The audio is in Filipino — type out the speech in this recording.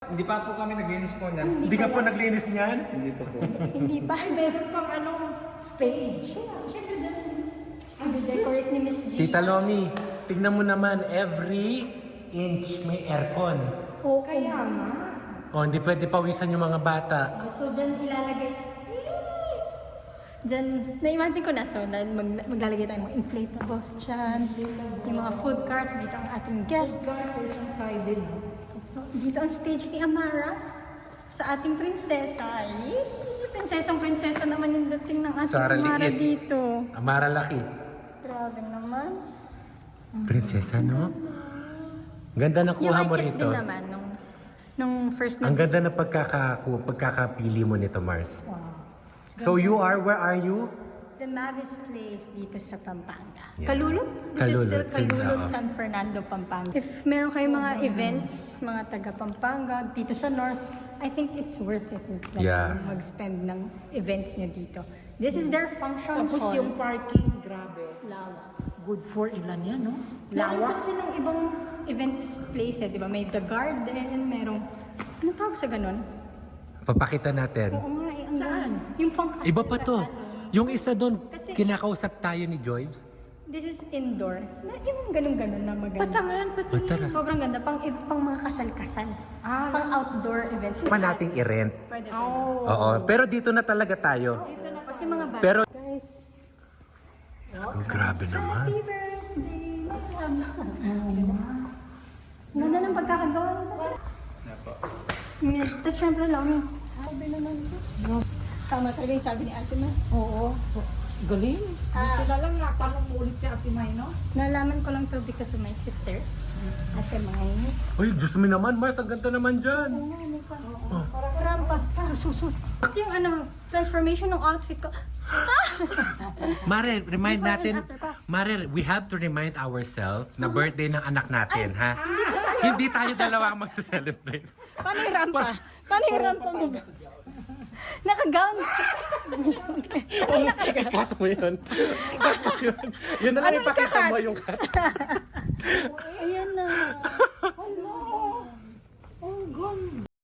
Hindi pa po kami naglinis po niyan. Hindi ka po naglinis niyan? Hindi pa po. Hindi pa. Meron pang stage. Siyempre dyan. Decorate ni Miss G. Tita Lomi, tignan mo naman, every inch may aircon. Oo, kaya nga. O, hindi pwede pawisan yung mga bata. So, dyan ilalagay. Dyan, na-imagine ko na. So, maglalagay tayo ng mga inflatables dyan. Yung mga food carts. Dito ang ating guests. Sided. Dito ang stage ni Amara. Sa ating prinsesa. Prinsesang-prinsesa naman yung dating ng ating Sarah Amara liit. dito. Amara laki. Grabe naman. Prinsesa, no? Ganda ng kuha mo Yung rito. din naman nung first na Ang ganda ng pagkakapili mo nito, Mars. So you are, where are you? The Mavis Place dito sa Pampanga. Yeah. Kalulot? This Kalulot, is still Kalulot, oo. San Fernando, Pampanga. If meron kayong mga events, mga taga Pampanga, dito sa North, I think it's worth it Yeah. mag-spend ng events nyo dito. This is their function Tapos hall. yung parking, grabe. Lawak. Good for ilan yan, no? Meron Lawak. kasi ng ibang events place, di ba? May The Garden, merong... Ano tawag sa ganun? Papakita natin. Oo nga, ang Saan? Yung pangkasal. Iba pa to. Yung isa doon, Kasi- kinakausap tayo ni Joyce. This is indoor. Yung ganun-ganun na maganda. Patangan, O tara. Sobrang ganda. Pang mga kasal-kasal. Pang outdoor events. Pa nating i-rent. Pwede. Oh. Oo. Pero dito na talaga tayo. Kasi mga bata. Pero, Guys. ang grabe naman. Happy birthday. Ganda ng pagkakagawa mo. Tapos syempre lang. Sabi naman ito. Tama talaga yung sabi ni Ate Ma. Oo. Galing. Ah. Dito na lang nga, paano mo ulit si Ate May, no? Nalaman ko lang to because of my sister. Ate May. Uy, Diyos mo naman, Mars. Ang ganda naman dyan. Parang susut. Yung transformation ng outfit ko. Mare, remind Before and natin, after pa. Mare, we have to remind ourselves na birthday ng anak natin, ha? Hindi tayo dalawa ang magsa-celebrate. Paano yung rampa? Paano yung rampa mo? Naka-gown. Cut mo yun. Cut mo yun. Yun na lang Ano ipakita ika-cut? mo yung cut. Ayan na. Oh, God.